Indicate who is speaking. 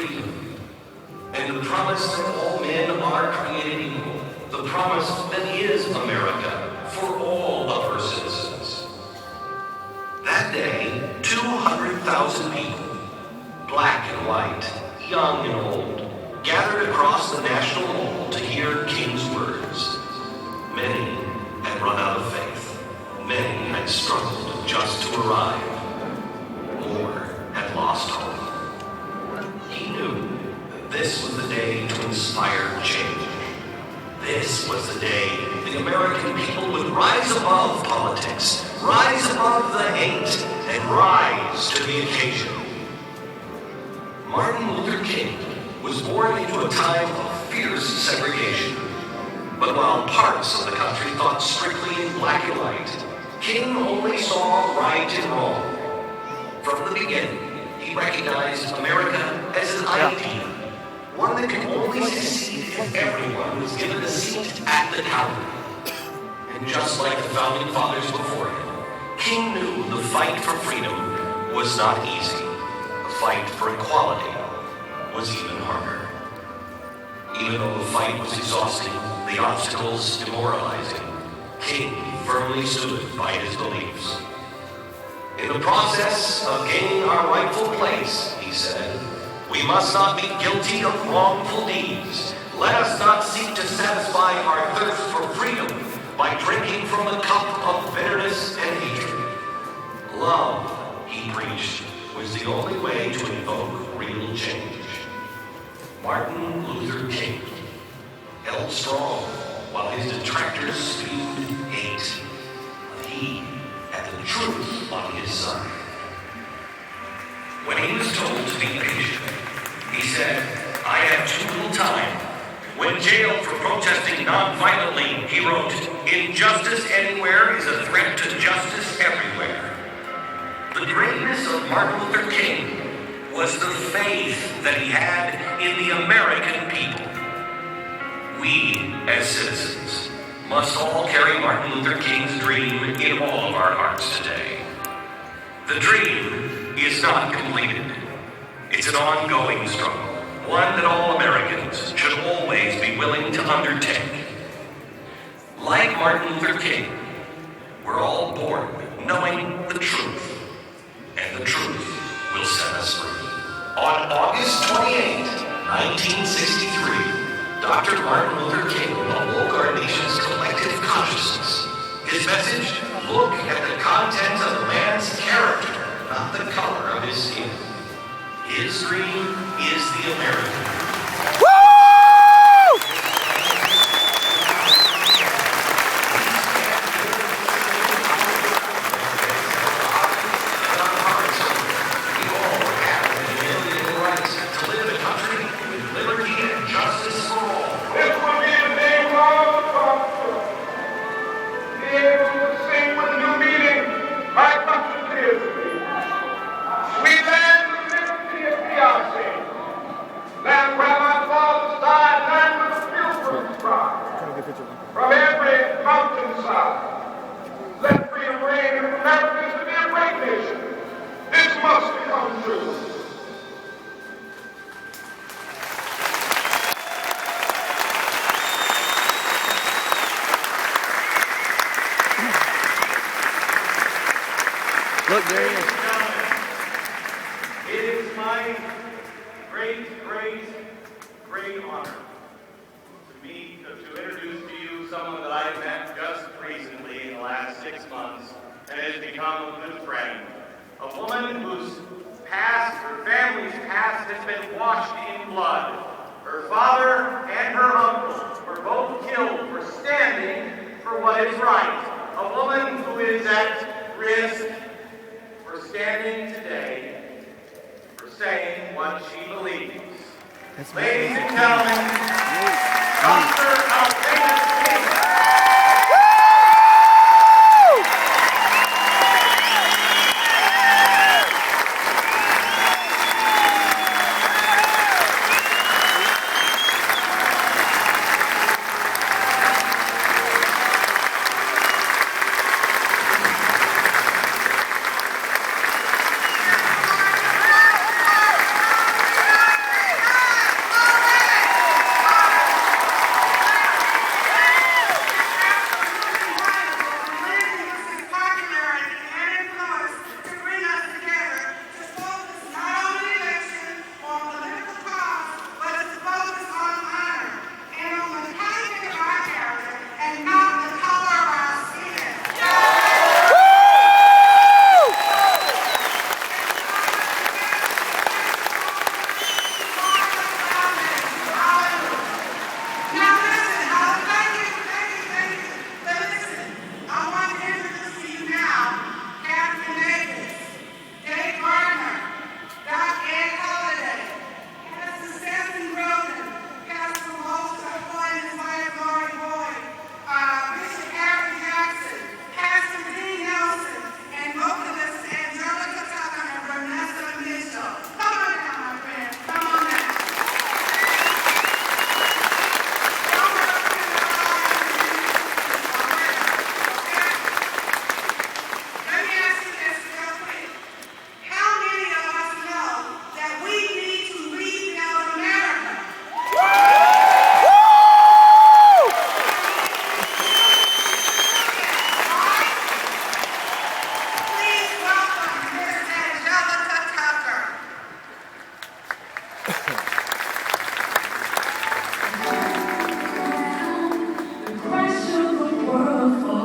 Speaker 1: freedom, and the promise that all men are created equal, the promise that is America for all of her citizens. That day, 200,000 people, black and white, young and old, gathered across the National Mall to hear King's words. Many had run out of faith. Many had struggled just to arrive. More had lost hope. He knew that this was the day to inspire change. This was the day the American people would rise above politics, rise above the hate, and rise to the occasion. Martin Luther King was born into a time of fierce segregation. But while parts of the country thought strictly in black and white, King only saw right and wrong. From the beginning, he recognized America as an ideal, one that could only succeed if everyone was given a seat at the table. And just like the founding fathers before him, King knew the fight for freedom was not easy. The fight for equality was even harder. Even though the fight was exhausting, the obstacles demoralizing, King firmly stood by his beliefs. In the process of gaining our rightful place, he said, we must not be guilty of wrongful deeds. Let us not seek to satisfy our thirst for freedom by drinking from the cup of bitterness and hatred. Love, he preached, was the only way to invoke real change. Martin Luther King held strong while his detractors spewed hate. But he had the truth on his side. When he was told to be patient, he said, I have too little time. When jailed for protesting non-violently, he wrote, injustice anywhere is a threat to justice everywhere. The greatness of Martin Luther King was the faith that he had in the American people. We, as citizens, must all carry Martin Luther King's dream in all of our hearts today. The dream is not completed. It's an ongoing struggle, one that all Americans should always be willing to undertake. Like Martin Luther King, we're all born knowing the truth, and the truth will set us free. On August 28, 1963, Dr. Martin Luther King awoke our nation's collective consciousness. His message, look at the content of a man's character, not the color of his skin. His dream is the American. Woo!
Speaker 2: From every mountainside, let freedom reign in America to be a great nation. This must become true.
Speaker 3: Look, there he is.
Speaker 4: It is my great honor to introduce to you someone that I met just recently in the last 6 months and has become a good friend. A woman whose past, her family's past, has been washed in blood. Her father and her uncle were both killed for standing for what is right. A woman who is at risk for standing today, for saying what she believes. Ladies and gentlemen,